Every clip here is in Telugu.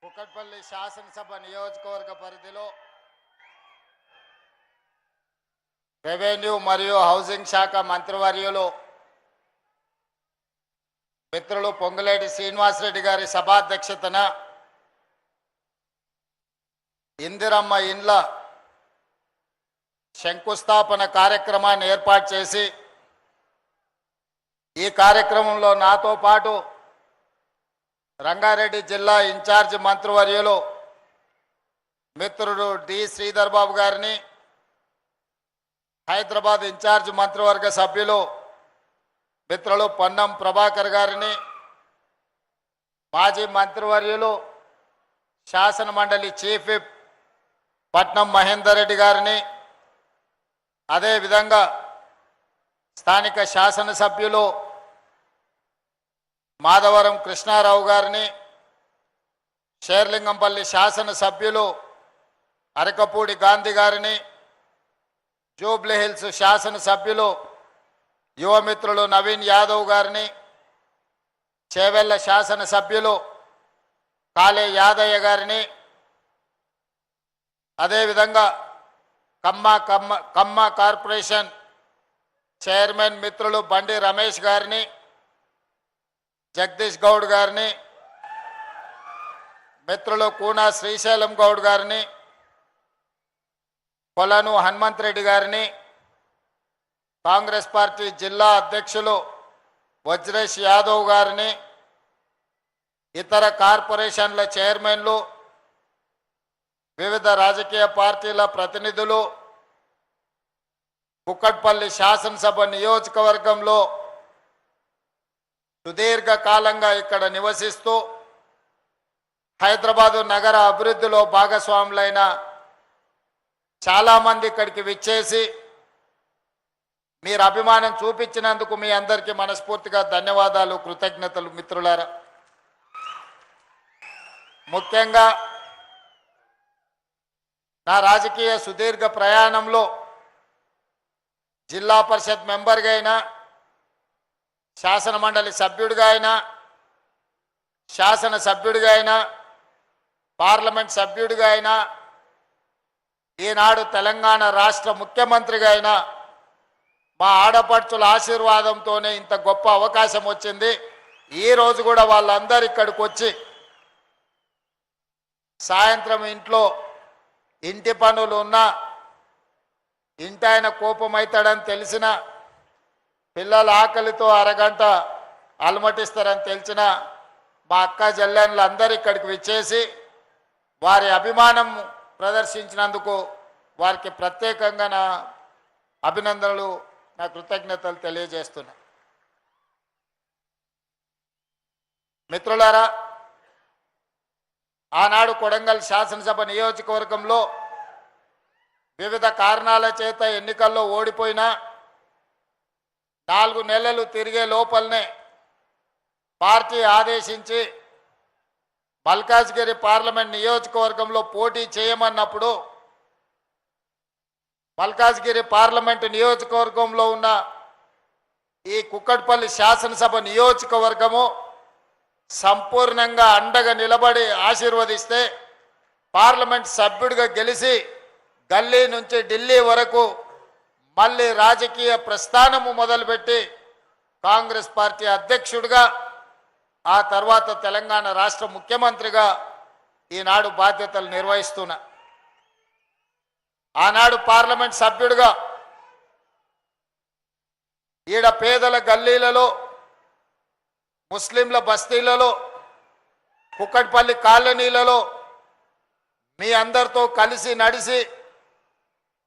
కుకట్పల్లి శాసనసభ నియోజకవర్గ పరిధిలో రెవెన్యూ మరియు హౌసింగ్ శాఖ మంత్రివర్యులు మిత్రులు పొంగులేటి శ్రీనివాసరెడ్డి గారి సభాధ్యక్షతన ఇందిరమ్మ ఇండ్ల శంకుస్థాపన కార్యక్రమాన్ని ఏర్పాటు చేసి ఈ కార్యక్రమంలో నాతో పాటు రంగారెడ్డి జిల్లా ఇన్ఛార్జ్ మంత్రివర్యులు మిత్రుడు డి శ్రీధర్ బాబు గారిని, హైదరాబాద్ ఇన్ఛార్జ్ మంత్రివర్గ సభ్యులు మిత్రులు పొన్నం ప్రభాకర్ గారిని, మాజీ మంత్రివర్యులు శాసన మండలి చీఫ్ విప్ పట్నం మహేందర్ రెడ్డి గారిని, అదేవిధంగా స్థానిక శాసనసభ్యులు మాధవరం కృష్ణారావు గారిని, షేర్లింగంపల్లి శాసనసభ్యులు అరకపూడి గాంధీ గారిని, జూబ్లీహిల్స్ శాసనసభ్యులు యువమిత్రులు నవీన్ యాదవ్ గారిని, చేవెళ్ల శాసనసభ్యులు కాళే యాదయ్య గారిని, అదేవిధంగా కమ్మ కార్పొరేషన్ చైర్మన్ మిత్రులు బండి రమేష్ గారిని, జగదీష్ గౌడ్ గారిని, మిత్రులు కూనా శ్రీశైలం గౌడ్ గారిని, కొలను హనుమంతరెడ్డి గారిని, కాంగ్రెస్ పార్టీ జిల్లా అధ్యక్షులు వజ్రేష్ యాదవ్ గారిని, ఇతర కార్పొరేషన్ల చైర్మన్లు, వివిధ రాజకీయ పార్టీల ప్రతినిధులు, కుకట్పల్లి శాసనసభ నియోజకవర్గంలో సుదీర్ఘకాలంగా ఇక్కడ నివసిస్తూ హైదరాబాదు నగర అభివృద్ధిలో భాగస్వాములైన చాలామంది ఇక్కడికి విచ్చేసి మీరు అభిమానం చూపించినందుకు మీ అందరికీ మనస్ఫూర్తిగా ధన్యవాదాలు, కృతజ్ఞతలు. మిత్రులారా, ముఖ్యంగా నా రాజకీయ సుదీర్ఘ ప్రయాణంలో జిల్లా పరిషత్ మెంబర్గా అయినా, శాసన మండలి సభ్యుడిగా అయినా, శాసనసభ్యుడిగా అయినా, పార్లమెంట్ సభ్యుడిగా అయినా, ఈనాడు తెలంగాణ రాష్ట్ర ముఖ్యమంత్రిగా అయినా మా ఆడపడుచుల ఆశీర్వాదంతోనే ఇంత గొప్ప అవకాశం వచ్చింది. ఈరోజు కూడా వాళ్ళందరూ ఇక్కడికి వచ్చి సాయంత్రం ఇంట్లో ఇంటి పనులు ఉన్నా, ఇంటి ఆయన కోపం అవుతాడని తెలిసిన, పిల్లల ఆకలితో అరగంట అలమటిస్తారని తెలిసిన మా అక్క చెల్లెళ్ళు అందరూ ఇక్కడికి విచ్చేసి వారి అభిమానం ప్రదర్శించినందుకు వారికి ప్రత్యేకంగా నా అభినందనలు, నా కృతజ్ఞతలు తెలియజేస్తున్నా. మిత్రులారా, ఆనాడు కొడంగల్ శాసనసభ నియోజకవర్గంలో వివిధ కారణాల చేత ఎన్నికల్లో ఓడిపోయినా 4 నెలలు తిరిగే లోపలనే పార్టీ ఆదేశించి మల్కాజ్గిరి పార్లమెంట్ నియోజకవర్గంలో పోటీ చేయమన్నప్పుడు మల్కాజ్గిరి పార్లమెంటు నియోజకవర్గంలో ఉన్న ఈ కుకట్పల్లి శాసనసభ నియోజకవర్గము సంపూర్ణంగా అండగా నిలబడి ఆశీర్వదిస్తే పార్లమెంట్ సభ్యుడిగా గెలిచి గల్లీ నుంచి ఢిల్లీ వరకు మళ్ళీ రాజకీయ ప్రస్థానము మొదలుపెట్టి కాంగ్రెస్ పార్టీ అధ్యక్షుడిగా, ఆ తర్వాత తెలంగాణ రాష్ట్ర ముఖ్యమంత్రిగా ఈనాడు బాధ్యతలు నిర్వహిస్తున్నా. ఆనాడు పార్లమెంట్ సభ్యుడిగా ఈడ పేదల గల్లీలలో, ముస్లింల బస్తీలలో, కుకట్పల్లి కాలనీలలో మీ అందరితో కలిసి నడిచి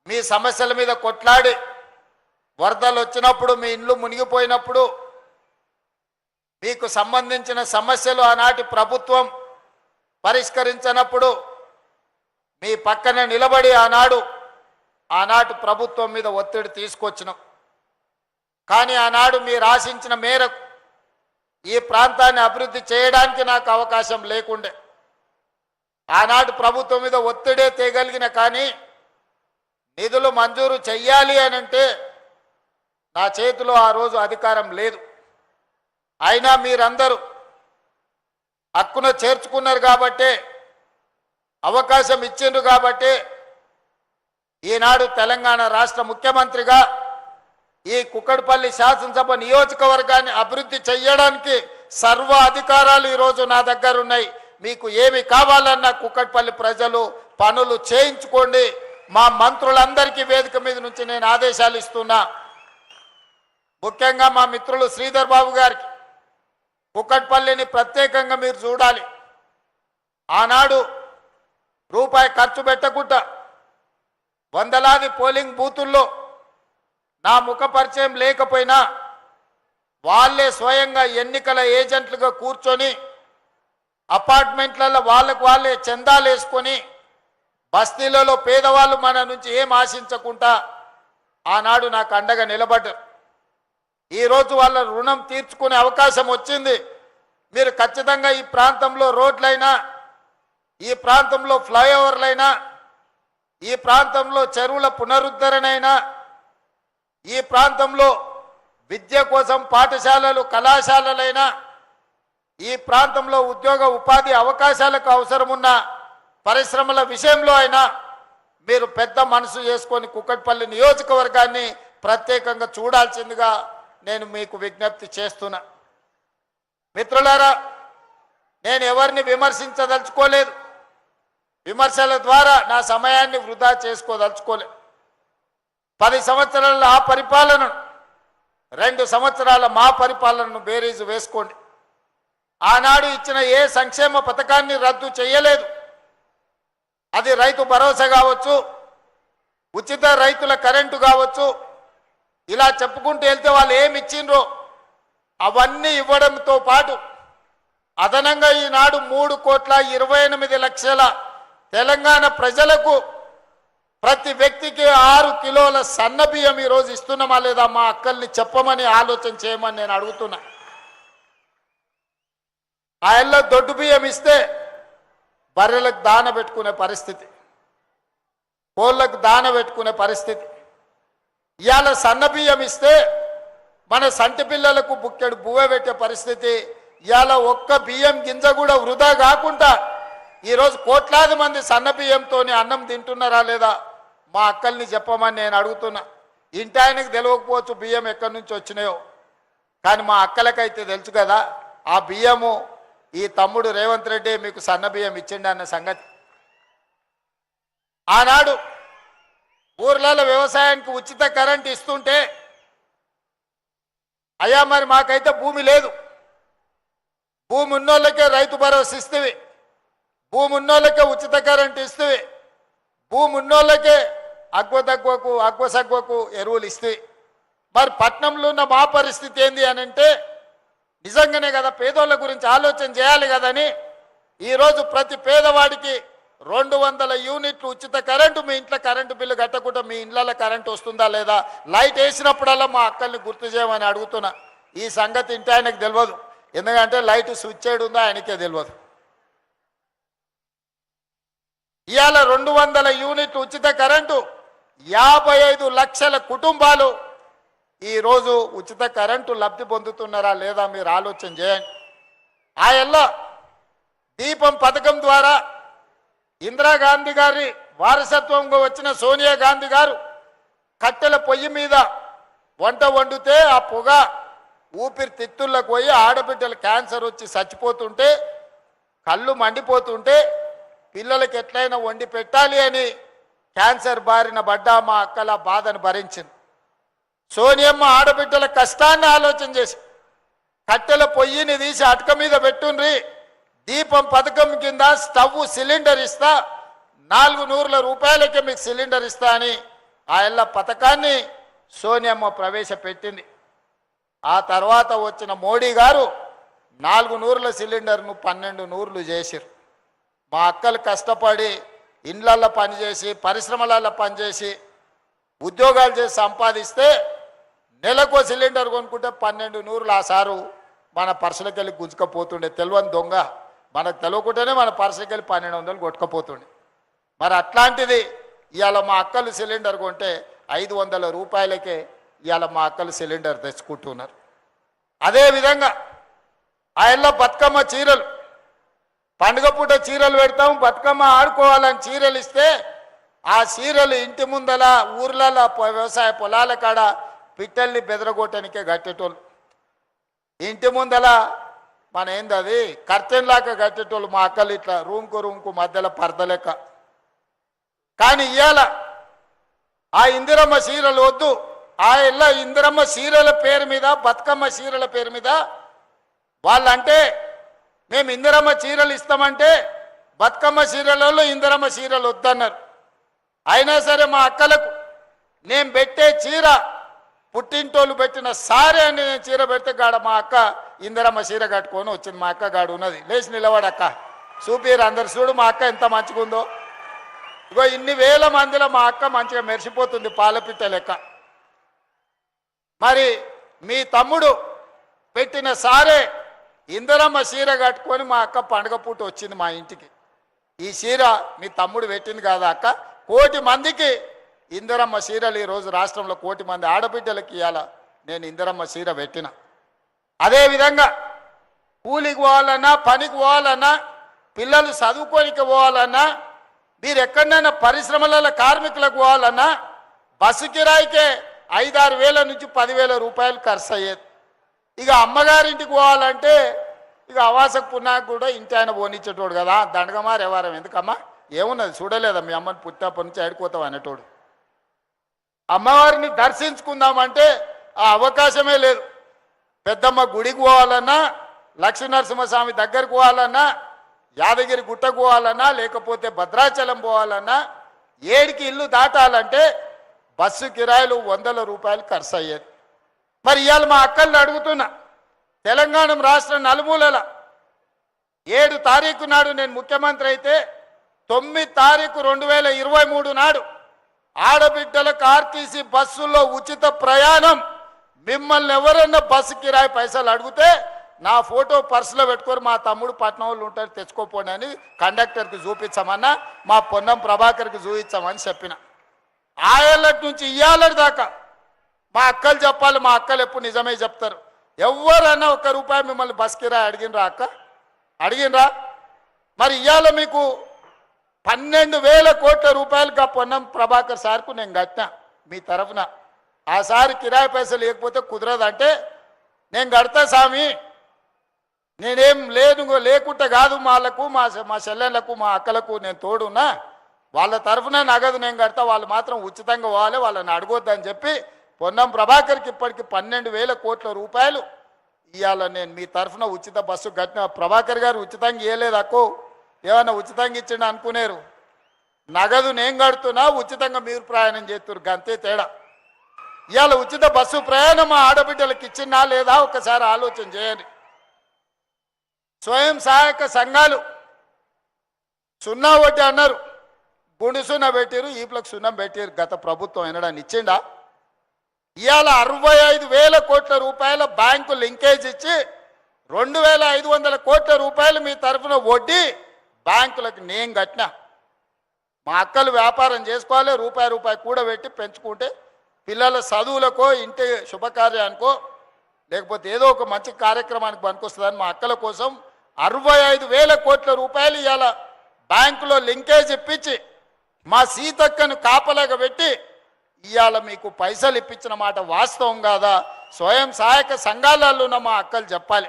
మీ సమస్యల మీద కొట్లాడి, వరదలు వచ్చినప్పుడు మీ ఇండ్లు మునిగిపోయినప్పుడు మీకు సంబంధించిన సమస్యలు ఆనాటి ప్రభుత్వం పరిష్కరించినప్పుడు మీ పక్కన నిలబడి ఆనాటి ప్రభుత్వం మీద ఒత్తిడి తీసుకొచ్చినాం. కానీ ఆనాడు మీరు ఆశించిన మేరకు ఈ ప్రాంతాన్ని అభివృద్ధి చేయడానికి నాకు అవకాశం లేకుండే. ఆనాటి ప్రభుత్వం మీద ఒత్తిడే తేగలిగిన, కానీ నిధులు మంజూరు చెయ్యాలి అని అంటే నా చేతిలో ఆ రోజు అధికారం లేదు. అయినా మీరందరూ హక్కును చేర్చుకున్నారు కాబట్టే అవకాశం ఇచ్చిండ్రు కాబట్టి ఈనాడు తెలంగాణ రాష్ట్ర ముఖ్యమంత్రిగా ఈ కుక్కడపల్లి శాసనసభ నియోజకవర్గాన్ని అభివృద్ధి చేయడానికి సర్వ అధికారాలు ఈరోజు నా దగ్గర ఉన్నాయి. మీకు ఏమి కావాలన్నా కుక్కడపల్లి ప్రజలు పనులు చేయించుకోండి. మా మంత్రులందరికీ వేదిక మీద నుంచి నేను ఆదేశాలు ఇస్తున్నా. ముఖ్యంగా మా మిత్రులు శ్రీధర్ బాబు గారికి కుక్కడపల్లిని ప్రత్యేకంగా మీరు చూడాలి. ఆనాడు రూపాయి ఖర్చు పెట్టకుండా వందలాది పోలింగ్ బూతుల్లో నా ముఖ పరిచయం లేకపోయినా వాళ్ళే స్వయంగా ఎన్నికల ఏజెంట్లుగా కూర్చొని అపార్ట్మెంట్లలో వాళ్ళే చందాలు వేసుకొని బస్తీలలో పేదవాళ్ళు మన నుంచి ఏం ఆశించకుండా ఆనాడు నాకు అండగా నిలబడ్డారు. ఈరోజు వాళ్ళ రుణం తీర్చుకునే అవకాశం వచ్చింది. మీరు ఖచ్చితంగా ఈ ప్రాంతంలో రోడ్లైనా, ఈ ప్రాంతంలో ఫ్లైఓవర్లైనా, ఈ ప్రాంతంలో చెరువుల పునరుద్ధరణైనా, ఈ ప్రాంతంలో విద్య కోసం పాఠశాలలు కళాశాలలైనా, ఈ ప్రాంతంలో ఉద్యోగ ఉపాధి అవకాశాలకు అవసరమున్న పరిశ్రమల విషయంలో అయినా మీరు పెద్ద మనసు చేసుకొని కుక్కడపల్లి నియోజకవర్గాన్ని ప్రత్యేకంగా చూడాల్సిందిగా నేను మీకు విజ్ఞప్తి చేస్తున్నా. మిత్రులారా, నేను ఎవరిని విమర్శించదలుచుకోలేదు. విమర్శల ద్వారా నా సమయాన్ని వృధా చేసుకోదలుచుకోలేదు. 10 సంవత్సరాల ఆ పరిపాలనను 2 సంవత్సరాల మా పరిపాలనను బేరీజు వేసుకోండి. ఆనాడు ఇచ్చిన ఏ సంక్షేమ పథకాన్ని రద్దు చేయలేదు. అది రైతు భరోసా కావచ్చు, ఉచిత రైతుల కరెంటు కావచ్చు, ఇలా చెప్పుకుంటూ వెళ్తే వాళ్ళు ఏమి ఇచ్చిండ్రో అవన్నీ ఇవ్వడంతో పాటు అదనంగా ఈనాడు 3,28,00,000 తెలంగాణ ప్రజలకు ప్రతి వ్యక్తికి 6 కిలోల సన్న బియ్యం ఈరోజు ఇస్తున్నామా లేదా మా అక్కల్ని చెప్పమని ఆలోచన చేయమని నేను అడుగుతున్నా. ఆ ఎల్లో దొడ్డు బియ్యం ఇస్తే బర్రెలకు దాన పెట్టుకునే పరిస్థితి, కోళ్ళకు దాన పెట్టుకునే పరిస్థితి. ఇవాళ సన్న బియ్యం ఇస్తే మన సంటి పిల్లలకు బుక్కెడు బువ్వ పెట్టే పరిస్థితి. ఇవాళ ఒక్క బియ్యం గింజ కూడా వృధా కాకుండా ఈరోజు కోట్లాది మంది సన్న బియ్యంతో అన్నం తింటున్నారా లేదా మా అక్కల్ని చెప్పమని నేను అడుగుతున్నా. ఇంటి ఆయనకు తెలియకపోవచ్చు బియ్యం ఎక్కడి నుంచి వచ్చినాయో, కానీ మా అక్కలకైతే తెలుసు కదా ఆ బియ్యము ఈ తమ్ముడు రేవంత్ రెడ్డి మీకు సన్న బియ్యం ఇచ్చిండి అన్న సంగతి. ఆనాడు ఊర్లలో వ్యవసాయానికి ఉచిత కరెంట్ ఇస్తుంటే అయ్యా మరి మాకైతే భూమి లేదు, భూమి ఉన్నోళ్ళకే రైతు భరోసా ఇస్తేవి, భూమి ఉన్నోళ్ళకే ఉచిత కరెంట్ ఇస్తేవి, భూమి ఉన్నోళ్ళకే అగ్వ సగ్వకు ఎరువులు ఇస్తేవి. మరి పట్నంలో ఉన్న మా పరిస్థితి ఏంది అని అంటే నిజంగానే కదా పేదోళ్ళ గురించి ఆలోచన చేయాలి కదని ఈరోజు ప్రతి పేదవాడికి 200 యూనిట్లు ఉచిత కరెంటు, మీ ఇంట్లో కరెంటు బిల్లు కట్టకుండా మీ ఇళ్ళలో కరెంటు వస్తుందా లేదా, లైట్ వేసినప్పుడల్లా మా అక్కల్ని గుర్తు చేయమని అడుగుతున్నా. ఈ సంగతి ఇంటి ఆయనకు తెలియదు, ఎందుకంటే లైట్ స్విచ్ ఉందో ఆయనకే తెలియదు. ఇవాళ 200 యూనిట్లు ఉచిత కరెంటు 55 లక్షల కుటుంబాలు ఈరోజు ఉచిత కరెంటు లబ్ధి పొందుతున్నారా లేదా మీరు ఆలోచన చేయండి. ఆ ఎల్ల దీపం పథకం ద్వారా ఇందిరాగాంధీ గారి వారసత్వంగా వచ్చిన సోనియా గాంధీ గారు కట్టెల పొయ్యి మీద వంట వండితే ఆ పొగ ఊపిరితిత్తుల్లోకి పోయి ఆడబిడ్డలు క్యాన్సర్ వచ్చి చచ్చిపోతుంటే, కళ్ళు మండిపోతుంటే పిల్లలకి ఎట్లయినా వండి పెట్టాలి అని క్యాన్సర్ బారిన పడ్డా మా అక్కల బాధను భరించింది. సోనియమ్మ ఆడబిడ్డల కష్టాన్ని ఆలోచన చేసి కట్టెల పొయ్యిని తీసి అటక మీద పెట్టుండ్రి, దీపం పథకం కింద స్టవ్ సిలిండర్ ఇస్తా, 400 రూపాయలకే మీకు సిలిండర్ ఇస్తా అని ఆ ఎల్ల పథకాన్ని సోనియమ్మ ప్రవేశపెట్టింది. ఆ తర్వాత వచ్చిన మోడీ గారు 400 సిలిండర్ను 1200 చేసిరు. మా అక్కలు కష్టపడి ఇండ్లల్లో పనిచేసి పరిశ్రమలలో పనిచేసి ఉద్యోగాలు చేసి సంపాదిస్తే నెలకో సిలిండర్ కొనుక్కుంటే 1200 ఆ సారు మన పర్సులకి వెళ్ళి గుంజుకపోతుండే. తెలియని దొంగ మనకు తెలియకుండానే మన పర్సులకి వెళ్ళి 1200 కొట్టుకపోతుండే. మరి అట్లాంటిది ఇవాళ మా అక్కలు సిలిండర్ కొంటే 500 రూపాయలకే ఇవాళ మా అక్కలు సిలిండర్ తెచ్చుకుంటున్నారు. అదేవిధంగా ఆ ఎల్ల బతుకమ్మ చీరలు పండుగ పూట చీరలు పెడతాం, బతుకమ్మ ఆడుకోవాలని చీరలు ఇస్తే ఆ చీరలు ఇంటి ముందల ఊర్లలో వ్యవసాయ పొలాల కాడ పిట్టల్ని బెదరగొట్టడానికే కట్టేటోళ్ళు. ఇంటి ముందల మన ఏంది అది కర్టెన్ లాగా కట్టేటోళ్ళు మా అక్కలు ఇట్లా రూమ్కు మధ్యలో పరద లెక్క. కానీ ఇవాళ ఆ ఇందిరమ్మ చీరలు వద్దు, ఆ ఇళ్ళ ఇందిరమ్మ చీరల పేరు మీద బతుకమ్మ చీరల పేరు మీద వాళ్ళంటే మేము ఇందిరమ్మ చీరలు ఇస్తామంటే బతుకమ్మ చీరలలో ఇందిరమ్మ చీరలు వద్దన్నారు. అయినా సరే మా అక్కలకు నేను పెట్టే చీర పుట్టింటోళ్ళు పెట్టిన సారే అని నేను చీర పెడితే గాడ మా అక్క ఇందిరమ్మ చీర కట్టుకొని వచ్చింది. మా అక్క గాడు ఉన్నది, లేచి నిలబడక్క చూపిరు అందరు చూడు మా అక్క ఎంత మంచిగా ఉందో. ఇగో ఇన్ని వేల మందిలో మా అక్క మంచిగా మెరిసిపోతుంది పాలపిట్ట లెక్క. మరి మీ తమ్ముడు పెట్టిన సారే ఇందిరమ్మ చీర కట్టుకొని మా అక్క పండుగ పూట వచ్చింది మా ఇంటికి. ఈ చీర మీ తమ్ముడు పెట్టింది కాదా అక్క? 1 కోటి మందికి ఇందిరమ్మ చీరలు ఈరోజు రాష్ట్రంలో 1 కోటి మంది ఆడబిడ్డలకి ఇవ్వాల నేను ఇందిరమ్మ చీర పెట్టిన. అదేవిధంగా కూలికి పోవాలన్నా, పనికి పోవాలన్నా, పిల్లలు చదువుకోనికి పోవాలన్నా, మీరు ఎక్కడైనా పరిశ్రమల కార్మికులకు పోవాలన్నా బస్సు కిరాయికే 5-6 వేల నుంచి 10,000 రూపాయలు ఖర్చు అయ్యేది. ఇక అమ్మగారింటికి పోవాలంటే ఇక అవాసకు పున్నాకు కూడా ఇంటి ఆయన పోనిచ్చేటోడు కదా, దండగమారు ఎవరం ఎందుకమ్మా ఏమున్నది చూడలేదా మీ అమ్మని పుట్టినప్పటి నుంచి ఆడుకోతావు అనేటోడు. అమ్మవారిని దర్శించుకుందామంటే ఆ అవకాశమే లేదు. పెద్దమ్మ గుడికి పోవాలన్నా, లక్ష్మీనరసింహస్వామి దగ్గరికి పోవాలన్నా, యాదగిరి గుట్టకు పోవాలన్నా, లేకపోతే భద్రాచలం పోవాలన్నా, 7కి ఇల్లు దాటాలంటే బస్సు కిరాయిలు 100 రూపాయలు ఖర్చు అయ్యేది. మరి ఇవాళ మా అక్కల్ని అడుగుతున్నా, తెలంగాణ రాష్ట్రం నలుమూలల 7 తారీఖు నాడు నేను ముఖ్యమంత్రి అయితే 9 తారీఖు 2023 నాడు ఆడబిడ్డలకు ఆర్టీసీ బస్సుల్లో ఉచిత ప్రయాణం. మిమ్మల్ని ఎవరన్నా బస్సు కిరాయి పైసలు అడిగితే నా ఫోటో పర్సులో పెట్టుకొని మా తమ్ముడు పట్నం వాళ్ళు ఉంటారు తెచ్చుకోపోండి అని కండక్టర్కి చూపించామన్నా, మా పొన్నం ప్రభాకర్కి చూపించామని చెప్పిన. ఆయేళ్ళటి నుంచి ఇయ్యాలటి దాకా మా అక్కలు చెప్పాలి, మా అక్కలు ఎప్పుడు నిజమే చెప్తారు. ఎవరన్నా 1 రూపాయి మిమ్మల్ని బస్ కిరాయి అడిగినరా అక్క? అడిగినరా? మరి ఇవాళ మీకు 12,000 కోట్ల రూపాయలుగా పొన్నం ప్రభాకర్ సార్కు నేను కట్టినా మీ తరఫున. ఆ సారి కిరాయి పైసలు లేకపోతే కుదరదంటే నేను కడతా స్వామి, నేనేం లేకుంటే కాదు వాళ్ళకు మా చెల్లెళ్ళకు మా అక్కలకు నేను తోడున్నా, వాళ్ళ తరఫున నగదు నేను కడతా, వాళ్ళు మాత్రం ఉచితంగా పోవాలి, వాళ్ళని అడగొద్దని చెప్పి పొన్నం ప్రభాకర్కి ఇప్పటికి 12,000 కోట్ల రూపాయలు ఇవాళ నేను మీ తరఫున ఉచిత బస్సు కట్టిన. ప్రభాకర్ గారు ఉచితంగా ఇవ్వలేదు అక్కో, ఏమన్నా ఉచితంగా ఇచ్చిండు అనుకునేరు. నగదు నేను కడుతున్నా, ఉచితంగా మీరు ప్రయాణం చేస్తున్నారు, గంతే తేడా. ఇవాళ ఉచిత బస్సు ప్రయాణం మా ఆడబిడ్డలకు ఇచ్చినా లేదా ఒకసారి ఆలోచన చేయండి. స్వయం సహాయక సంఘాలు 0 వడ్డీ అన్నారు, గుండు సున్నా పెట్టారు, ఈపులకు సున్నం పెట్టారు. గత ప్రభుత్వం ఎనడాన్ని ఇచ్చిండా? ఇవాళ 65,000 కోట్ల రూపాయల బ్యాంకు లింకేజ్ ఇచ్చి 2,500 కోట్ల రూపాయలు మీ తరఫున వడ్డీ బ్యాంకులకు నేను కట్టినా. మా అక్కలు వ్యాపారం చేసుకోవాలి, రూపాయి కూడబెట్టి పెంచుకుంటే పిల్లల చదువులకో, ఇంటి శుభకార్యానికో, లేకపోతే ఏదో ఒక మంచి కార్యక్రమానికి పనికొస్తుందని మా అక్కల కోసం 65,000 కోట్ల రూపాయలు ఇవాళ బ్యాంకులో లింకేజ్ ఇప్పించి మా సీతక్కను కాపలాగా పెట్టి ఇవాళ మీకు పైసలు ఇప్పించిన మాట వాస్తవం కాదా? స్వయం సహాయక సంఘాలలో ఉన్న మా అక్కలు చెప్పాలి.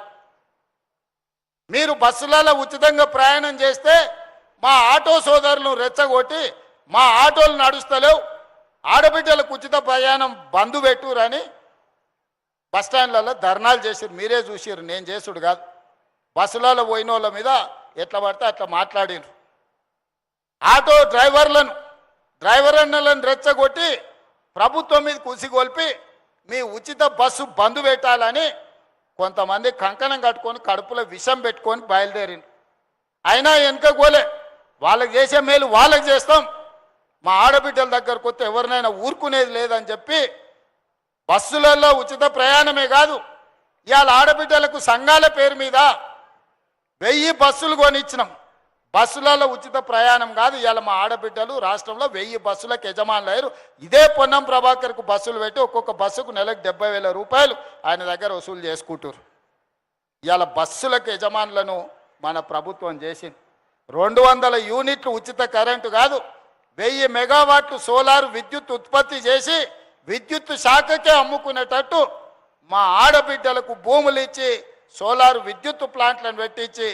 మీరు బస్సులలో ఉచితంగా ప్రయాణం చేస్తే మా ఆటో సోదరులను రెచ్చగొట్టి మా ఆటోలు నడుస్తలేవు, ఆడబిడ్డలకు ఉచిత ప్రయాణం బంధు పెట్టురని బస్టాండ్లలో ధర్నాలు చేసిరు. మీరే చూసిరు, నేను చేసుడు కాదు. బస్సులలో పోయిన వాళ్ళ మీద ఎట్లా పడితే అట్లా మాట్లాడిరు. ఆటో డ్రైవర్లను రెచ్చగొట్టి ప్రభుత్వం మీద కుసిగొల్పి మీ ఉచిత బస్సు బంధు పెట్టాలని కొంతమంది కంకణం కట్టుకొని కడుపులో విషం పెట్టుకొని బయలుదేరిండు. అయినా వెనుకపోలే, వాళ్ళకి చేసే మేలు వాళ్ళకి చేస్తాం, మా ఆడబిడ్డల దగ్గరకు వస్తే ఎవరినైనా ఊరుకునేది లేదని చెప్పి బస్సులలో ఉచిత ప్రయాణమే కాదు, ఇవాళ ఆడబిడ్డలకు సంఘాల పేరు మీద 1000 బస్సులు కొనిచ్చినాం. బస్సులలో ఉచిత ప్రయాణం కాదు, ఇవాళ మా ఆడబిడ్డలు రాష్ట్రంలో 1000 బస్సులకు యజమానులు అయ్యారు. ఇదే పొన్నం ప్రభాకర్కు బస్సులు పెట్టి ఒక్కొక్క బస్సుకు నెలకు 70,000 రూపాయలు ఆయన దగ్గర వసూలు చేసుకుంటారు. ఇవాళ బస్సులకు యజమానులను మన ప్రభుత్వం చేసింది. 200 యూనిట్లు ఉచిత కరెంటు కాదు, 1000 మెగావాట్లు సోలార్ విద్యుత్ ఉత్పత్తి చేసి విద్యుత్ శాఖకే అమ్ముకునేటట్టు మా ఆడబిడ్డలకు భూములు ఇచ్చి సోలార్ విద్యుత్ ప్లాంట్లను పెట్టించి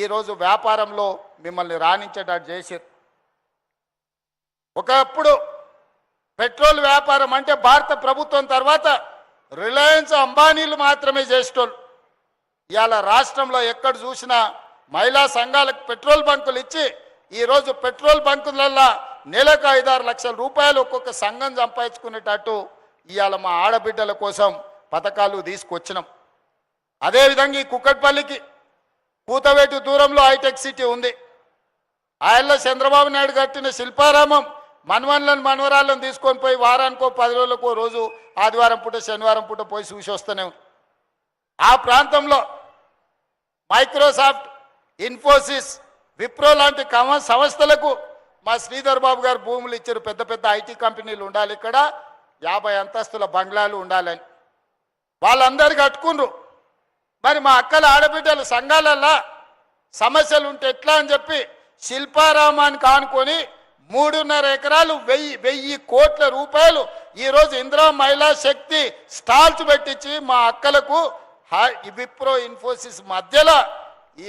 ఈరోజు వ్యాపారంలో మిమ్మల్ని రాణించేటట్టు చేశారు. ఒకప్పుడు పెట్రోల్ వ్యాపారం అంటే భారత ప్రభుత్వం తర్వాత రిలయన్స్ అంబానీలు మాత్రమే చేసేటోళ్ళు. ఇవాళ రాష్ట్రంలో ఎక్కడ చూసినా మహిళా సంఘాలకు పెట్రోల్ బంకులు ఇచ్చి ఈరోజు పెట్రోల్ బంకులల్లో నెలకు 5-6 లక్షల రూపాయలు ఒక్కొక్క సంఘం సంపాదించుకునేటట్టు ఇవాళ మా ఆడబిడ్డల కోసం పథకాలు తీసుకొచ్చినాం. అదేవిధంగా ఈ కుక్కట్పల్లికి కూతవేటు దూరంలో హైటెక్ సిటీ ఉంది. ఆయనలో చంద్రబాబు నాయుడు కట్టిన శిల్పారామం మనవరాలను తీసుకొని పోయి వారానికో 10 రోజులకో రోజు ఆదివారం పూట శనివారం పూట పోయి చూసి వస్తూనే ఉంది. ఆ ప్రాంతంలో మైక్రోసాఫ్ట్, ఇన్ఫోసిస్, విప్రో లాంటి సంస్థలకు మా శ్రీధర్ బాబు గారు భూములు ఇచ్చారు. పెద్ద పెద్ద ఐటీ కంపెనీలు ఉండాలి, ఇక్కడ 50 అంతస్తుల బంగ్లాలు ఉండాలని వాళ్ళందరూ కట్టుకుండ్రు. మరి మా అక్కల ఆడబిడ్డలు సంఘాలల్లో సమస్యలు ఉంటే ఎట్లా అని చెప్పి శిల్పారామానికి ఆనుకొని 3.5 ఎకరాలు 1000 కోట్ల రూపాయలు ఈరోజు ఇందిరా మహిళా శక్తి స్టాల్స్ పెట్టించి మా అక్కలకు విప్రో ఇన్ఫోసిస్ మధ్యలో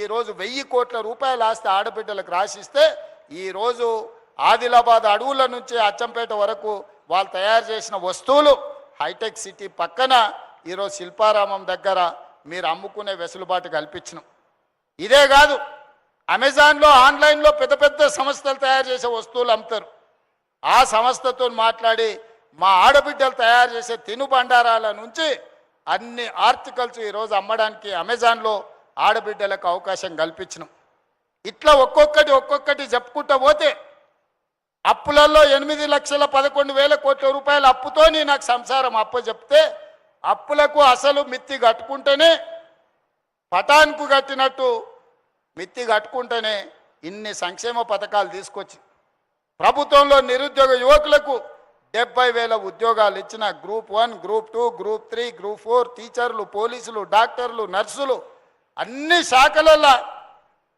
ఈరోజు 1000 కోట్ల రూపాయలు ఆస్తి ఆడబిడ్డలకు రాసిస్తే ఈరోజు ఆదిలాబాద్ అడవుల నుంచి అచ్చంపేట వరకు వాళ్ళు తయారు చేసిన వస్తువులు హైటెక్ సిటీ పక్కన ఈరోజు శిల్పారామం దగ్గర మీరు అమ్ముకునే వెసులుబాటు కల్పించినాం. ఇదే కాదు, అమెజాన్లో ఆన్లైన్లో పెద్ద పెద్ద సంస్థలు తయారు చేసే వస్తువులు అమ్ముతారు. ఆ సంస్థతో మాట్లాడి మా ఆడబిడ్డలు తయారు చేసే తినుబండారాల నుంచి అన్ని ఆర్టికల్స్ ఈరోజు అమ్మడానికి అమెజాన్లో ఆడబిడ్డలకు అవకాశం కల్పించినాం. ఇట్లా ఒక్కొక్కటి చెప్పుకుంటూ పోతే అప్పులలో 8,11,000 కోట్ల రూపాయల అప్పుతో నాకు సంసారం చెప్తే అప్పులకు అసలు మిత్తి కట్టుకుంటేనే పటాన్కు కట్టినట్టు మిత్తి కట్టుకుంటేనే ఇన్ని సంక్షేమ పథకాలు తీసుకొచ్చి ప్రభుత్వంలో నిరుద్యోగ యువకులకు 70,000 ఉద్యోగాలు ఇచ్చిన గ్రూప్ 1, గ్రూప్ 2, గ్రూప్ 3, గ్రూప్ 4 టీచర్లు, పోలీసులు, డాక్టర్లు, నర్సులు అన్ని శాఖలలో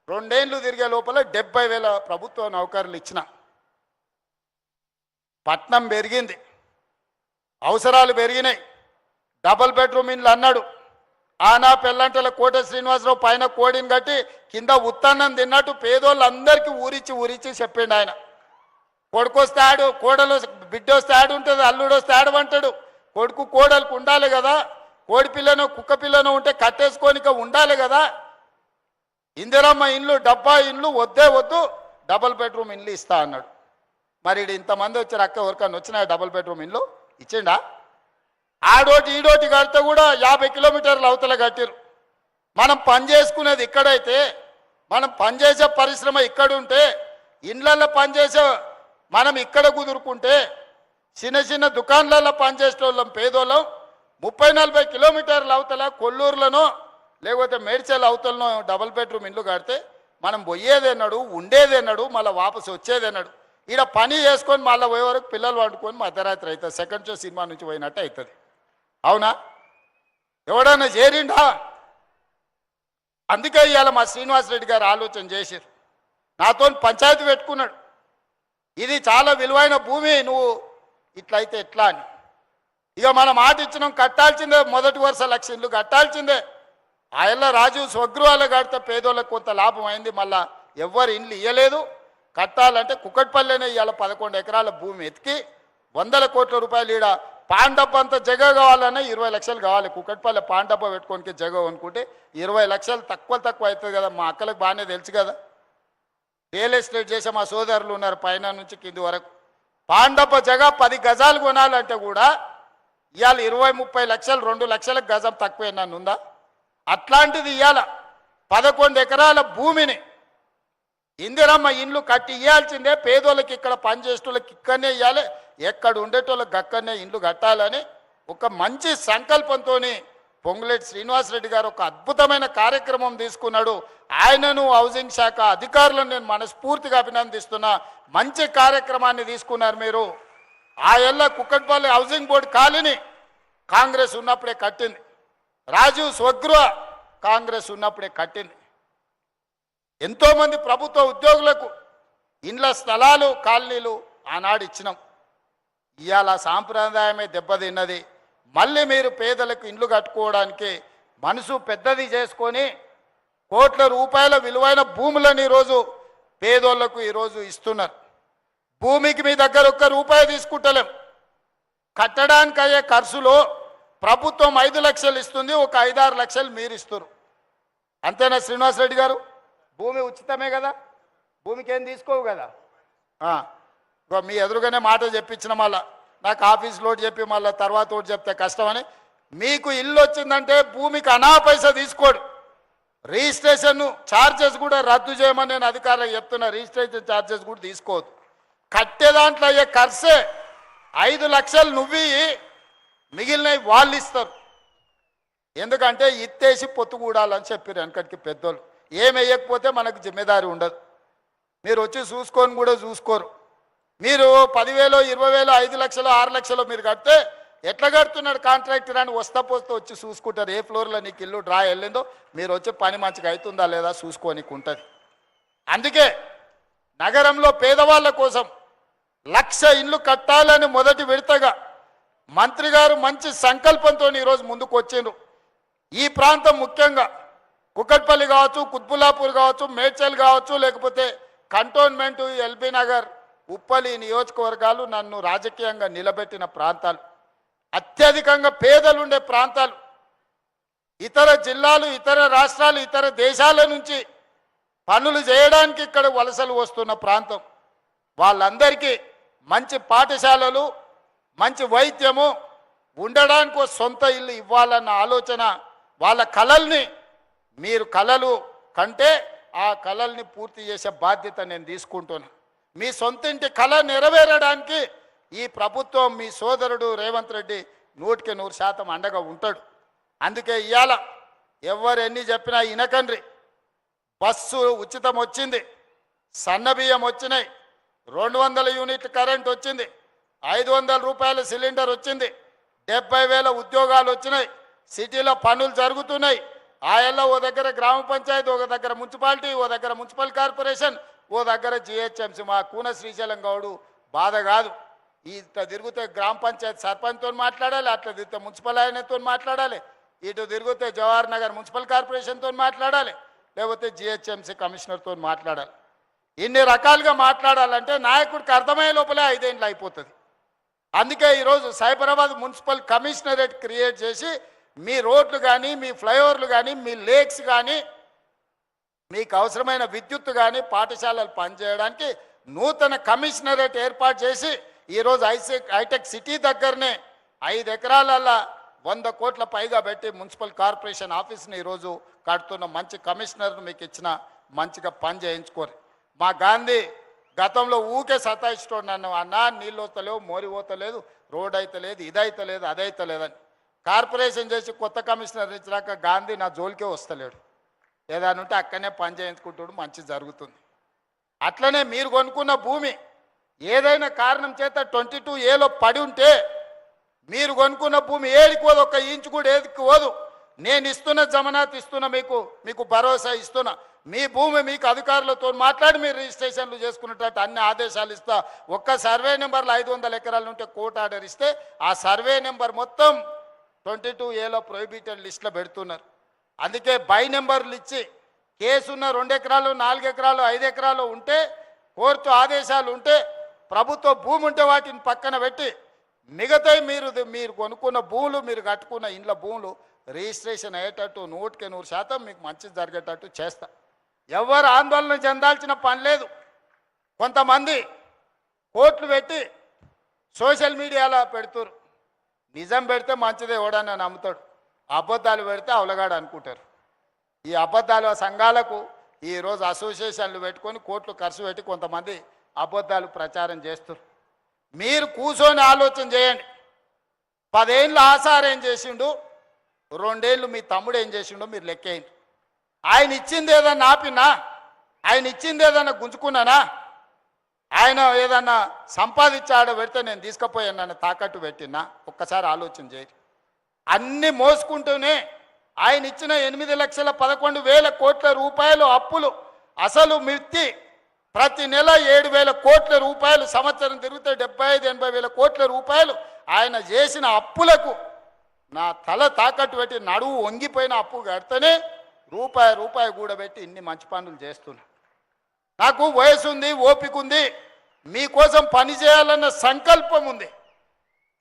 2 ఏళ్ళు తిరిగే లోపల 70,000 ప్రభుత్వ నౌకర్లు ఇచ్చిన. పట్నం పెరిగింది, అవసరాలు పెరిగినాయి. డబుల్ బెడ్రూమ్ ఇండ్లు అన్నాడు. ఆనా పెళ్ళంటల కోట శ్రీనివాసరావు పైన కోడిని కట్టి కింద ఉత్తన్నం తిన్నట్టు పేదోళ్ళందరికీ ఊరిచ్చి చెప్పిండు ఆయన. కొడుకొస్తే ఆడు, కోడలు బిడ్డ వస్తే ఆడు ఉంటుంది, అల్లుడు వస్తే ఆడమంటాడు. కొడుకు కోడలకు ఉండాలి కదా, కోడి పిల్లను కుక్క పిల్లను ఉంటే కట్టేసుకోనిక ఉండాలి కదా. ఇందిరమ్మ ఇండ్లు, డబ్బా ఇండ్లు వద్దు, డబుల్ బెడ్రూమ్ ఇండ్లు ఇస్తా అన్నాడు. మరి ఇంతమంది వచ్చారు, అక్క ఎవరికన్నా వచ్చినాయి డబుల్ బెడ్రూమ్ ఇండ్లు ఇచ్చిండా? ఆడోటి ఈడోటి కడితే కూడా 50 కిలోమీటర్లు అవతల కట్టిరు. మనం పని చేసుకునేది ఇక్కడైతే, మనం పనిచేసే పరిశ్రమ ఇక్కడ ఉంటే, ఇండ్లల్లో పనిచేసే మనం ఇక్కడ కుదురుకుంటే, చిన్న దుకాణాలలో పనిచేసే వాళ్ళం పేదోళ్ళం 30-40 కిలోమీటర్ల అవతల కొల్లూరులోనో లేకపోతే మేడ్చల్ అవతలనో డబుల్ బెడ్రూమ్ ఇండ్లు కడితే మనం పోయేదేనాడు, ఉండేదేనాడు, మళ్ళీ వాపసు వచ్చేదేనాడు. ఈడ పని చేసుకొని మళ్ళీ పోయే వరకు పిల్లలు వండుకొని మధ్యరాత్రి అవుతుంది. సెకండ్ షో సినిమా నుంచి పోయినట్టు అవుతుంది. అవునా? ఎవడన్నా చేరిండా? అందుకే ఇవాళ మా శ్రీనివాసరెడ్డి గారు ఆలోచన చేశారు, నాతో పంచాయతీ పెట్టుకున్నాడు. ఇది చాలా విలువైన భూమి, నువ్వు ఇట్లయితే ఎట్లా అని. ఇక మనం మాట ఇచ్చినాం, కట్టాల్సిందే, మొదటి వరుస 1,00,000 ఇల్లు కట్టాల్సిందే. ఆయల్ల రాజీవ్ స్వగృహాలు కడితే పేదోళ్ళకు కొంత లాభం అయింది. మళ్ళా ఎవ్వరు ఇండ్లు ఇవ్వలేదు. కట్టాలంటే కుక్కట్పల్లినే ఇవాళ 11 ఎకరాల భూమి ఎతికి 100 కోట్ల రూపాయలు ఈడ పాండబ్బ అంత జగ కావాలన్నా 20 లక్షలు కావాలి. కుక్కట్పల్లి పాండబ్బ పెట్టుకోనికి జగ అనుకుంటే 20 లక్షలు తక్కువ అవుతుంది కదా. మా అక్కలకు బాగానే తెలుసు కదా, రియల్ ఎస్టేట్ చేసే మా సోదరులు ఉన్నారు పైన నుంచి కింది వరకు. పాండబ్బ జగ 10 గజాలు కొనాలంటే కూడా ఇవాళ 20-30 లక్షలు, 2 లక్షలకు గజం తక్కువ నన్ను ఉందా? అట్లాంటిది ఇవాళ 11 ఎకరాల భూమిని ఇందిరమ్మ ఇండ్లు కట్టి ఇవ్వాల్సిందే. పేదోళ్ళకి ఇక్కడ పనిచేసేటోళ్ళకి ఇక్కడనే ఇవ్వాలి, ఎక్కడ ఉండేటోళ్ళకి అక్కడనే ఇండ్లు కట్టాలని ఒక మంచి సంకల్పంతో పొంగులేటి శ్రీనివాసరెడ్డి గారు ఒక అద్భుతమైన కార్యక్రమం తీసుకున్నాడు. ఆయనను హౌసింగ్ శాఖ అధికారులను నేను మనస్ఫూర్తిగా అభినందిస్తున్నా. మంచి కార్యక్రమాన్ని తీసుకున్నారు మీరు. ఆ ఏళ్ళ Kukatpally housing board colony Congress ఉన్నప్పుడే కట్టింది. రాజీవ్ స్వగృహ కాంగ్రెస్ ఉన్నప్పుడే కట్టింది. ఎంతోమంది ప్రభుత్వ ఉద్యోగులకు ఇండ్ల స్థలాలు కాలనీలు ఆనాడు ఇచ్చినాం. ఇవాళ సాంప్రదాయమే దెబ్బతిన్నది. మళ్ళీ మీరు పేదలకు ఇండ్లు కట్టుకోవడానికి మనసు పెద్దది చేసుకొని కోట్ల రూపాయల విలువైన భూములను ఈరోజు పేదోళ్లకు ఈరోజు ఇస్తున్నారు. భూమికి మీ దగ్గర ఒక్క రూపాయి తీసుకుంటలేం. కట్టడానికి అయ్యే ఖర్చులో ప్రభుత్వం 5 లక్షలు ఇస్తుంది, ఒక 5-6 లక్షలు మీరు ఇస్తారు. అంతేనా శ్రీనివాస్ రెడ్డి గారు? భూమి ఉచితమే కదా, భూమికి ఏం తీసుకోవు కదా. మీ ఎదురుగానే మాట చెప్పించిన మళ్ళా నాకు ఆఫీస్లో చెప్పి మళ్ళీ తర్వాత ఒకటి చెప్తే కష్టమని. మీకు ఇల్లు వచ్చిందంటే భూమికి అనా పైసా తీసుకోడు. రిజిస్ట్రేషన్ ఛార్జెస్ కూడా రద్దు చేయమని నేను అధికారులకు చెప్తున్నా. రిజిస్ట్రేషన్ ఛార్జెస్ కూడా తీసుకోవద్దు. కట్టే దాంట్లో అయ్యే ఖర్చే 5 లక్షలు నువ్వు మిగిలినవి వాళ్ళు ఇస్తారు. ఎందుకంటే ఇత్తేసి పొత్తుకూడాలని చెప్పారు వెనకటికి పెద్దోళ్ళు. ఏమి వేయకపోతే మనకు జిమ్మేదారి ఉండదు. మీరు వచ్చి చూసుకొని కూడా చూసుకోరు. మీరు 10,000, 20,000, 5 లక్షలు, 6 లక్షలు మీరు కడితే ఎట్లా కడుతున్నాడు కాంట్రాక్టర్ అని వస్తా పోస్తూ వచ్చి చూసుకుంటారు. ఏ ఫ్లోర్లో నీకు ఇల్లు డ్రా వెళ్ళిందో మీరు వచ్చి పని మంచిగా అవుతుందా లేదా చూసుకోనికి ఉంటుంది. అందుకే నగరంలో పేదవాళ్ళ కోసం 1,00,000 ఇండ్లు కట్టాలని మొదటి విడతగా మంత్రి గారు మంచి సంకల్పంతో ఈరోజు ముందుకు వచ్చిండ్రు. ఈ ప్రాంతం ముఖ్యంగా కుకట్పల్లి కావచ్చు, కుత్బుల్లాపూర్ కావచ్చు, మేడ్చల్ కావచ్చు, లేకపోతే కంటోన్మెంటు, ఎల్బీ నగర్, ఉప్పలి నియోజకవర్గాలు నన్ను రాజకీయంగా నిలబెట్టిన ప్రాంతాలు. అత్యధికంగా పేదలుండే ప్రాంతాలు. ఇతర జిల్లాలు, ఇతర రాష్ట్రాలు, ఇతర దేశాల నుంచి పనులు చేయడానికి ఇక్కడ వలసలు వస్తున్న ప్రాంతం. వాళ్ళందరికీ మంచి పాఠశాలలు, మంచి వైద్యము, ఉండడానికి సొంత ఇల్లు ఇవ్వాలన్న ఆలోచన, వాళ్ళ కలల్ని మీరు కలలు కంటే ఆ కలల్ని పూర్తి చేసే బాధ్యత నేను తీసుకుంటున్నా. మీ సొంతింటి కళ నెరవేరడానికి ఈ ప్రభుత్వం, మీ సోదరుడు రేవంత్ రెడ్డి 100% అండగా ఉంటాడు. అందుకే ఇవాళ ఎవరు ఎన్ని చెప్పినా ఇనకండ్రి. బస్సు ఉచితం వచ్చింది, సన్నబియ్యం వచ్చినాయి, 200 యూనిట్ల కరెంట్ వచ్చింది, 500 రూపాయల సిలిండర్ వచ్చింది, 70,000 ఉద్యోగాలు వచ్చినాయి, సిటీలో పనులు జరుగుతున్నాయి. ఆయల్లో ఓ దగ్గర గ్రామ పంచాయతీ, ఒక దగ్గర మున్సిపాలిటీ, ఓ దగ్గర మున్సిపల్ కార్పొరేషన్, ఓ దగ్గర జిహెచ్ఎంసీ. మా కూన శ్రీశైలం గౌడు బాధ కాదు. ఇట్లా తిరిగితే గ్రామ పంచాయతీ సర్పంచ్తో మాట్లాడాలి, అట్లా తిరిగితే మున్సిపల్ ఆయనతో మాట్లాడాలి, ఇటు తిరిగితే జవహర్ నగర్ మున్సిపల్ కార్పొరేషన్తో మాట్లాడాలి, లేకపోతే జిహెచ్ఎంసీ కమిషనర్తో మాట్లాడాలి. ఇన్ని రకాలుగా మాట్లాడాలంటే నాయకుడికి అర్థమయ్యే లోపలే 5 ఏళ్ళు అయిపోతుంది. అందుకే ఈరోజు సైబరాబాద్ మున్సిపల్ కమిషనరేట్ క్రియేట్ చేసి మీ రోడ్లు కానీ, మీ ఫ్లైఓవర్లు కానీ, మీ లేక్స్ కానీ, మీకు అవసరమైన విద్యుత్ కానీ, పాఠశాలలు పనిచేయడానికి నూతన కమిషనరేట్ ఏర్పాటు చేసి ఈరోజు హైటెక్ సిటీ దగ్గరనే 5 ఎకరాలల్లో 100 కోట్ల పైగా పెట్టి మున్సిపల్ కార్పొరేషన్ ఆఫీస్ని ఈరోజు కడుతున్న మంచి కమిషనర్ను మీకు ఇచ్చిన, మంచిగా పని చేయించుకోరు. మా గాంధీ గతంలో ఊకే సతాయిస్తాడు నన్ను, అన్నా నీళ్ళు వస్తలేవు, మోరి పోతలేదు, రోడ్ అయితే లేదు, ఇదైతే లేదు, అదైతే లేదని. కార్పొరేషన్ చేసి కొత్త కమిషనర్ ఇచ్చినాక గాంధీ నా జోలికే వస్తలేడు. ఏదైనా ఉంటే అక్కడనే పని చేయించుకుంటాడు, మంచి జరుగుతుంది. అట్లనే మీరు కొనుక్కున్న భూమి ఏదైనా కారణం చేత 22A పడి ఉంటే మీరు కొనుక్కున్న భూమి ఏడికి పోదు, 1 ఇంచు కూడా ఏదికి పోదు. నేను ఇస్తున్న జమనాత్ ఇస్తున్నా, మీకు భరోసా ఇస్తున్నా. మీ భూమి మీకు అధికారులతో మాట్లాడి మీరు రిజిస్ట్రేషన్లు చేసుకున్నట్టు అన్ని ఆదేశాలు ఇస్తా. ఒక్క సర్వే నెంబర్లు 500 ఎకరాలు ఉంటే కోర్టు ఆర్డర్ ఇస్తే ఆ సర్వే నెంబర్ మొత్తం 22A ప్రొహిబిటెడ్ లిస్టులో పెడుతున్నారు. అందుకే బై నెంబర్లు ఇచ్చి కేసున్న 2 ఎకరాలు, 4 ఎకరాలు, 5 ఎకరాలు ఉంటే, కోర్టు ఆదేశాలు ఉంటే, ప్రభుత్వ భూమి ఉంటే వాటిని పక్కన పెట్టి మిగతాయి మీరు కొనుక్కున్న భూములు, మీరు కట్టుకున్న ఇండ్ల భూములు రిజిస్ట్రేషన్ అయ్యేటట్టు 100% మీకు మంచి జరిగేటట్టు చేస్తా. ఎవరు ఆందోళన చెందాల్సిన పని లేదు. కొంతమంది కోట్లు పెట్టి సోషల్ మీడియాలో పెడుతురు. నిజం పెడితే మంచిదే, ఎవడన్నా నమ్ముతాడు. అబద్ధాలు పెడితే అవలగాడు అనుకుంటారు. ఈ అబద్ధాల సంఘాలకు ఈరోజు అసోసియేషన్లు పెట్టుకొని కోట్లు ఖర్చు పెట్టి కొంతమంది అబద్ధాలు ప్రచారం చేస్తారు. మీరు కూర్చొని ఆలోచన చేయండి. 10 ఏళ్ళు ఆసారు ఏం చేసిండు, 2 ఏళ్ళు మీ తమ్ముడు ఏం చేసిండో మీరు లెక్కేయండి. ఆయన ఇచ్చింది ఏదన్నా ఆపినా, ఆయన ఇచ్చింది ఏదన్నా గుంజుకున్నానా, ఆయన ఏదన్నా సంపాదించాడ పెడితే నేను తీసుకుపోయాను నన్ను తాకట్టు పెట్టినా, ఒక్కసారి ఆలోచన చేయండి. అన్నీ మోసుకుంటూనే ఆయన ఇచ్చిన 8,11,000 కోట్ల రూపాయలు అప్పులు అసలు మిత్తి ప్రతి నెల 7,000 కోట్ల రూపాయలు, సంవత్సరం తిరిగితే 75-80 వేల కోట్ల రూపాయలు ఆయన చేసిన అప్పులకు నా తల తాకట్టు పెట్టి నడువు వంగిపోయిన అప్పు కడితేనే రూపాయి కూడబెట్టి ఇన్ని మంచి పనులు చేస్తున్నా. నాకు వయసు ఉంది, ఓపిక ఉంది, మీకోసం పని చేయాలన్న సంకల్పం ఉంది.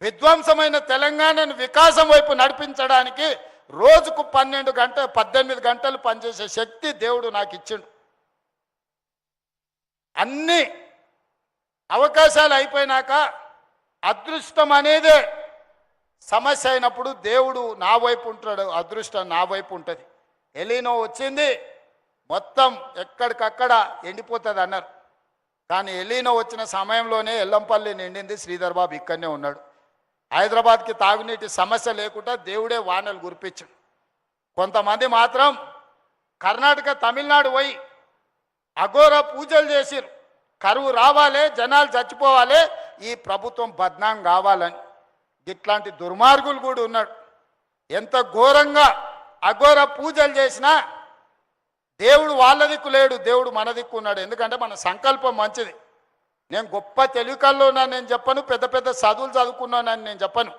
విధ్వంసమైన తెలంగాణను వికాసం వైపు నడిపించడానికి రోజుకు 18 గంటలు పనిచేసే శక్తి దేవుడు నాకు ఇచ్చిండు. అన్ని అవకాశాలు అయిపోయినాక అదృష్టం అనేదే సమస్య అయినప్పుడు దేవుడు నా వైపు ఉంటాడు, అదృష్టం నా వైపు ఉంటుంది. ఎలీనో వచ్చింది, మొత్తం ఎక్కడికక్కడ ఎండిపోతుంది అన్నారు. కానీ ఎలీనో వచ్చిన సమయంలోనే ఎల్లంపల్లి నిండింది. శ్రీధర్ బాబు ఇక్కడనే ఉన్నాడు. హైదరాబాద్కి తాగునీటి సమస్య లేకుండా దేవుడే వానలు కురిపించాడు. కొంతమంది మాత్రం కర్ణాటక, తమిళనాడు పోయి అఘోర పూజలు చేసిరు. కరువు రావాలి, జనాలు చచ్చిపోవాలి, ఈ ప్రభుత్వం బద్నాం కావాలని. ఇట్లాంటి దుర్మార్గులు కూడా ఉన్నాడు. ఎంత ఘోరంగా అఘోర పూజలు చేసినా దేవుడు వాళ్ళ దిక్కు లేడు, దేవుడు మన దిక్కు ఉన్నాడు. ఎందుకంటే మన సంకల్పం మంచిది. నేను గొప్ప తెలివికల్లో ఉన్నాను నేను చెప్పను, పెద్ద పెద్ద చదువులు చదువుకున్నానని నేను చెప్పను.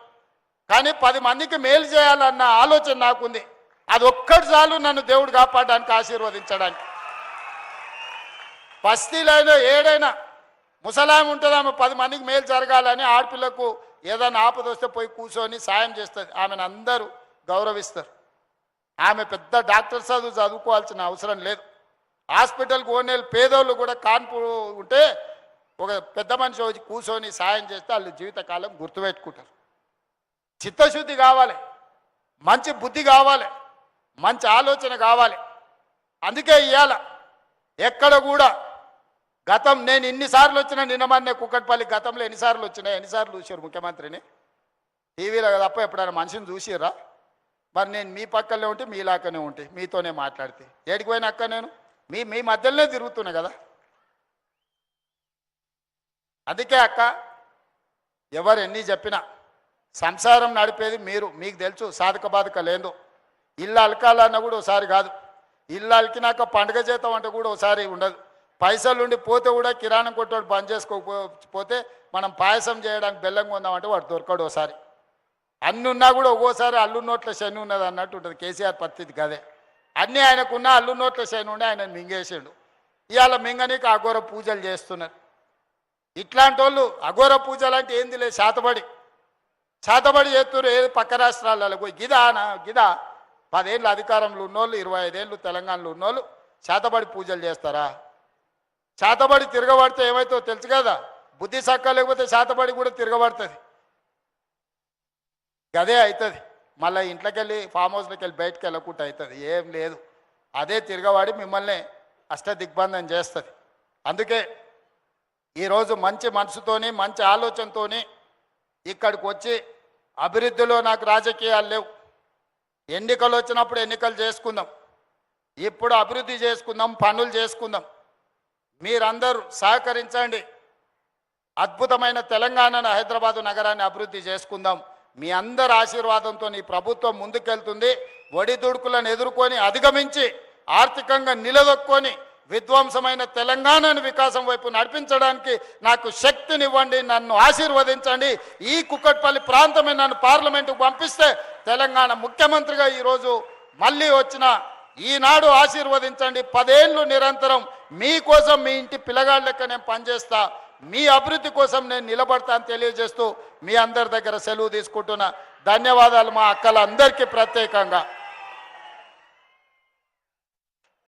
కానీ 10 మందికి మేలు చేయాలన్న ఆలోచన నాకుంది. అది ఒక్కటి చాలు నన్ను దేవుడు కాపాడడానికి, ఆశీర్వదించడానికి. బస్తీలైనా ఏడైనా ముసలాం ఉంటుంది, ఆమె 10 మందికి మేలు జరగాలని ఆడపిల్లకు ఏదైనా ఆపద వస్తే పోయి కూర్చొని సాయం చేస్తుంది. ఆమెను అందరూ గౌరవిస్తారు. ఆమె పెద్ద డాక్టర్ చదువుకోవాల్సిన అవసరం లేదు. హాస్పిటల్కి ఓనేళ్ళు పేదోళ్ళు కూడా కాన్పు ఉంటే ఒక పెద్ద మనిషి వచ్చి కూర్చొని సాయం చేస్తే వాళ్ళు జీవితకాలం గుర్తుపెట్టుకుంటారు. చిత్తశుద్ధి కావాలి, మంచి బుద్ధి కావాలి, మంచి ఆలోచన కావాలి. అందుకే ఇవాళ ఎక్కడ కూడా గతం నేను ఇన్నిసార్లు వచ్చినా, నిన్నమన్నే కుక్కట్పల్లి గతంలో ఎన్నిసార్లు చూసారు ముఖ్యమంత్రిని టీవీలో తప్ప ఎప్పుడైనా మనిషిని చూసిరా? మరి నేను మీ పక్కనే ఉంటే మీలాకనే ఉంటే మీతోనే మాట్లాడితే ఏడికి పోయినా అక్క నేను మీ మధ్యలోనే తిరుగుతున్నా కదా. అందుకే అక్క ఎవరు ఎన్ని చెప్పినా సంసారం నడిపేది మీరు, మీకు తెలుసు సాధక బాధక లేదు. ఇల్లు అలకాలన్నా కూడా ఒకసారి కాదు, ఇల్లు అలికినాక పండుగ చేద్దాం అంటే కూడా ఒకసారి ఉండదు. పైసలుండి పోతే కూడా కిరాణం కొట్టోడు బంద్ చేసుకోకపోతే మనం పాయసం చేయడానికి బెల్లం కొందామంటే వాడు దొరకడు ఒకసారి. అన్ని ఉన్నా కూడా ఒక్కోసారి అల్లు నోట్ల శని ఉన్నది అన్నట్టు ఉంటుంది. కేసీఆర్ పరిస్థితి కదే. అన్నీ ఆయనకున్న అల్లు నోట్ల శని ఉండి ఆయన మింగేసాడు. ఇవాళ మింగనీకి అఘోర పూజలు చేస్తున్నారు. ఇట్లాంటి వాళ్ళు అఘోర పూజలు అంటే ఏంది లేదు, శాతబడి చేస్తున్నారు. ఏది పక్క రాష్ట్రాలలో పోయి గిదా 10 ఏళ్ళు అధికారంలో ఉన్నోళ్ళు, 25 ఏళ్ళు తెలంగాణలో ఉన్నోళ్ళు శాతబడి పూజలు చేస్తారా? శాతబడి తిరగబడితే ఏమవుతుందో తెలుసు కదా. బుద్ధి సక్క లేకపోతే శాతబడి కూడా తిరగబడుతుంది. గదే అవుతుంది. మళ్ళీ ఇంట్లోకి వెళ్ళి ఫామ్ హౌస్లోకి వెళ్ళి బయటకు వెళ్ళకుండా అవుతుంది. ఏం లేదు, అదే తిరగబడి మిమ్మల్ని అష్టదిగ్బంధం చేస్తుంది. అందుకే ఈరోజు మంచి మనసుతోని, మంచి ఆలోచనతోని ఇక్కడికి వచ్చి అభివృద్ధిలో నాకు రాజకీయాలు లేవు. ఎన్నికలు వచ్చినప్పుడు ఎన్నికలు చేసుకుందాం, ఇప్పుడు అభివృద్ధి చేసుకుందాం, పనులు చేసుకుందాం. మీరందరూ సహకరించండి. అద్భుతమైన తెలంగాణను, హైదరాబాదు నగరాన్ని అభివృద్ధి చేసుకుందాం. మీ అందరి ఆశీర్వాదంతో ఈ ప్రభుత్వం ముందుకెళ్తుంది. ఒడిదుడుకులను ఎదుర్కొని అధిగమించి ఆర్థికంగా నిలదొక్కొని విధ్వంసమైన తెలంగాణను వికాసం వైపు నడిపించడానికి నాకు శక్తినివ్వండి, నన్ను ఆశీర్వదించండి. ఈ కుక్కట్పల్లి ప్రాంతమే నన్ను పార్లమెంటుకు పంపిస్తే తెలంగాణ ముఖ్యమంత్రిగా ఈరోజు మళ్ళీ వచ్చిన ఈనాడు ఆశీర్వదించండి. 10 ఏళ్ళు నిరంతరం మీకోసం, మీ ఇంటి పిల్లగాళ్ళ లెక్క నేను పనిచేస్తా, మీ అభివృద్ధి కోసం నేను నిలబడతా అని తెలియజేస్తూ మీ అందరి దగ్గర సెలవు తీసుకుంటున్నా. ధన్యవాదాలు మా అక్కలందరికీ ప్రత్యేకంగా.